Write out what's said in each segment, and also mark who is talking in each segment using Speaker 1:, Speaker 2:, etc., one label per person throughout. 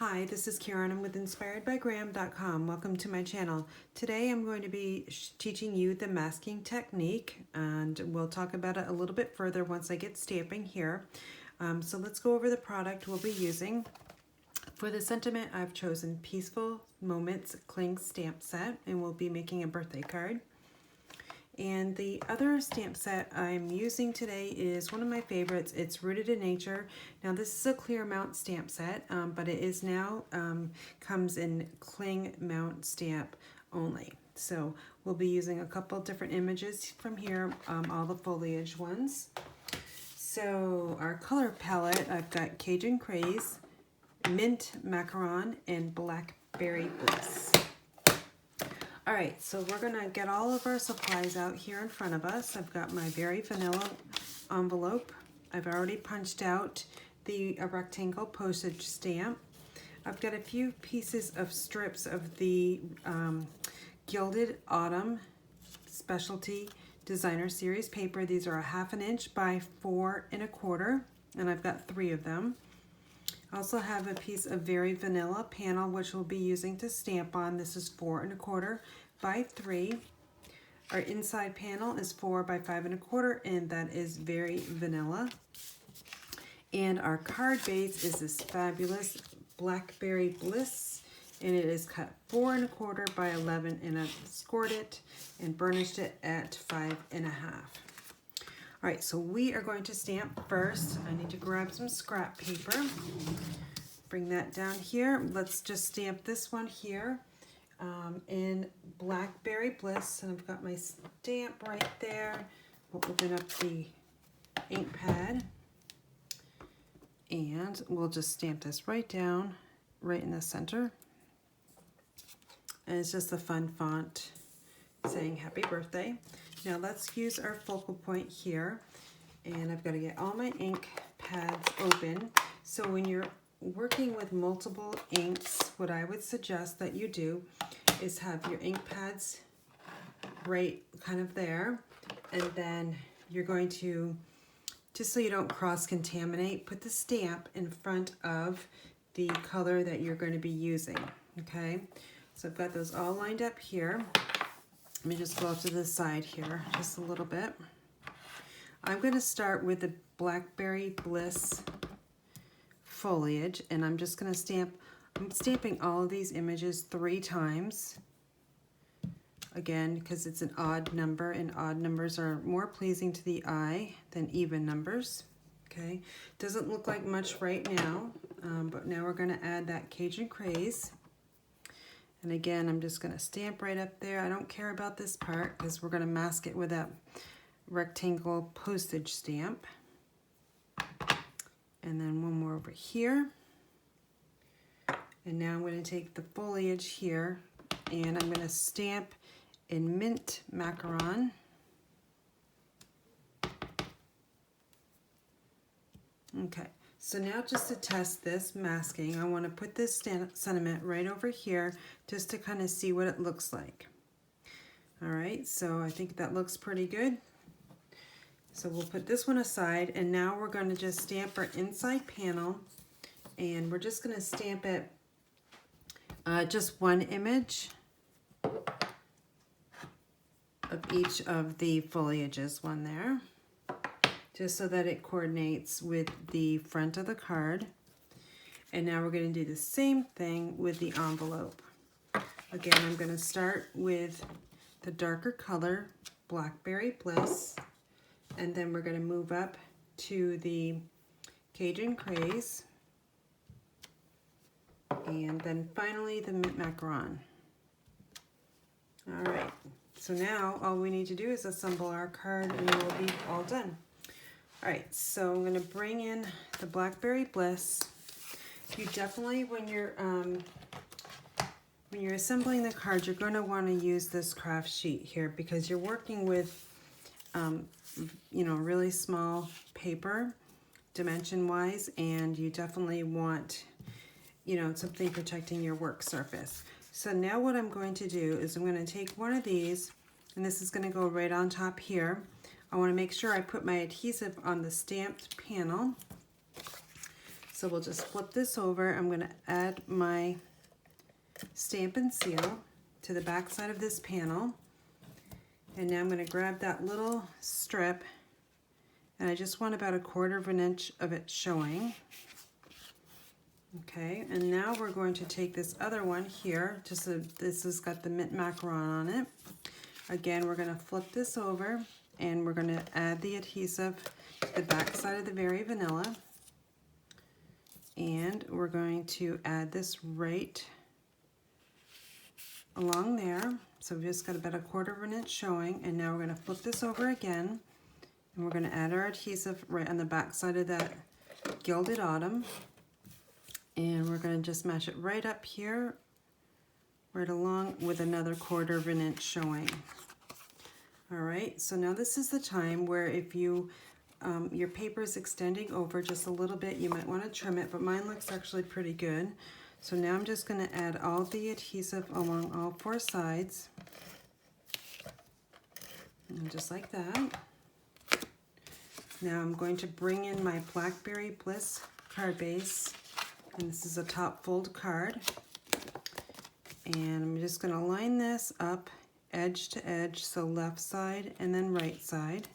Speaker 1: Hi, this is Karen. I'm with InspiredByGram.com. Welcome to my channel. Today I'm going to be teaching you the masking technique, and we'll talk about it a little bit further once I get stamping here. So let's go over the product we'll be using. For the sentiment, I've chosen Peaceful Moments Cling Stamp Set, and we'll be making a birthday card. And the other stamp set I'm using today is one of my favorites. It's Rooted in Nature. Now this is a clear mount stamp set, but it is now comes in cling mount stamp only. So we'll be using a couple different images from here, all the foliage ones. So our color palette, I've got Cajun Craze, Mint Macaron, and Blackberry Bliss. All right, so we're gonna get all of our supplies out here in front of us. I've got my very vanilla envelope. I've already punched out a rectangle postage stamp. I've got a few pieces of strips of the Gilded Autumn Specialty Designer Series paper. These are a 1/2 inch by 4 1/4, and I've got 3 of them. I also have a piece of very vanilla panel, which we'll be using to stamp on. This is 4 1/4 by 3. Our inside panel is 4 by 5 1/4, and that is very vanilla. And our card base is this fabulous Blackberry Bliss, and it is cut 4 1/4 by 11, and I've scored it and burnished it at 5 1/2. All right, so we are going to stamp first. I need to grab some scrap paper. Bring that down here. Let's just stamp this one here in Blackberry Bliss. And I've got my stamp right there. We'll open up the ink pad. And we'll just stamp this right down, right in the center. And it's just a fun font saying happy birthday. Now let's use our focal point here, and I've got to get all my ink pads open. So when you're working with multiple inks, what I would suggest that you do is have your ink pads right kind of there, and then you're going to, just so you don't cross-contaminate, put the stamp in front of the color that you're going to be using, okay? So I've got those all lined up here. Let me just go up to the side here just a little bit. I'm going to start with the Blackberry Bliss foliage, and I'm just going to stamp. I'm stamping all of these images 3 times. Again, because it's an odd number, and odd numbers are more pleasing to the eye than even numbers. Okay, doesn't look like much right now, but now we're going to add that Cajun Craze. And again, I'm just going to stamp right up there. I don't care about this part because we're going to mask it with that rectangle postage stamp. And then one more over here. And now I'm going to take the foliage here, and I'm going to stamp in Mint Macaron. Okay. So now just to test this masking, I want to put this sentiment right over here just to kind of see what it looks like. All right, so I think that looks pretty good. So we'll put this one aside, and now we're going to just stamp our inside panel, and we're just going to stamp it just one image of each of the foliages, one there, just so that it coordinates with the front of the card. And now we're going to do the same thing with the envelope. Again, I'm going to start with the darker color, Blackberry Bliss, and then we're going to move up to the Cajun Craze, and then finally the Mint Macaron. All right, so now all we need to do is assemble our card, and we'll be all done. All right, so I'm going to bring in the Blackberry Bliss. You definitely, when you're assembling the card, you're going to want to use this craft sheet here because you're working with, you know, really small paper, dimension-wise, and you definitely want, you know, something protecting your work surface. So now what I'm going to do is I'm going to take one of these, and this is going to go right on top here. I want to make sure I put my adhesive on the stamped panel. So we'll just flip this over. I'm going to add my Stampin' seal to the back side of this panel. And now I'm going to grab that little strip, and I just want about 1/4 of an inch of it showing. Okay, and now we're going to take this other one here, just so this has got the mint macaron on it. Again, we're going to flip this over, and we're going to add the adhesive to the back side of the Very Vanilla. And we're going to add this right along there. So we've just got about 1/4 of an inch showing, and now we're going to flip this over again, and we're going to add our adhesive right on the back side of that Gilded Autumn. And we're going to just match it right up here, right along with another 1/4 of an inch showing. All right, so now this is the time where if you your paper is extending over just a little bit, you might want to trim it, but mine looks actually pretty good. So now I'm just going to add all the adhesive along all 4 sides, and just like that. Now I'm going to bring in my Blackberry Bliss card base, and this is a top fold card, and I'm just going to line this up edge to edge, so left side and then right side,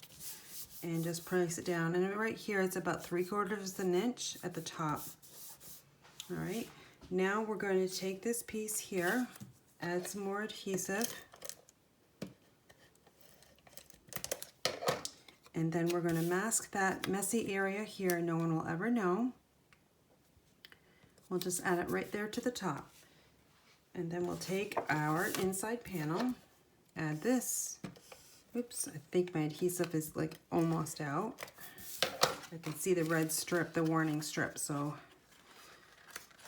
Speaker 1: and just place it down. And right here it's about 3/4 of an inch at the top. All right, now we're going to take this piece here, add some more adhesive, and then we're going to mask that messy area here. No one will ever know. We'll just add it right there to the top. And then we'll take our inside panel, add this. Oops, I think my adhesive is like almost out. I can see the red strip, the warning strip, so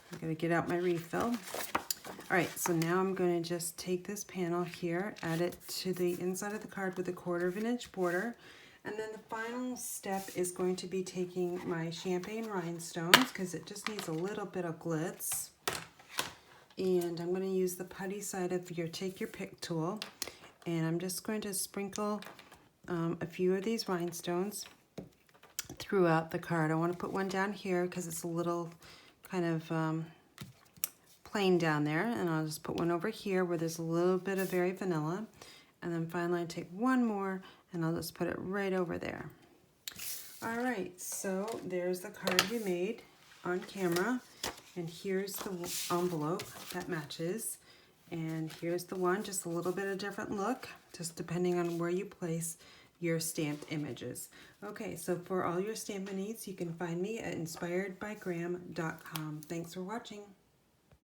Speaker 1: I'm going to get out my refill. All right, so now I'm going to just take this panel here, add it to the inside of the card with 1/4 of an inch border. And then the final step is going to be taking my champagne rhinestones, because it just needs a little bit of glitz. And I'm going to use the putty side of your Take Your Pick tool. And I'm just going to sprinkle a few of these rhinestones throughout the card. I want to put one down here because it's a little kind of plain down there. And I'll just put one over here where there's a little bit of Very Vanilla. And then finally I take one more, and I'll just put it right over there. All right, so there's the card we made on camera, and here's the envelope that matches, and here's the one, just a little bit of different look, just depending on where you place your stamped images. Okay, so for all your stamping needs, you can find me at inspiredbygram.com. Thanks for watching.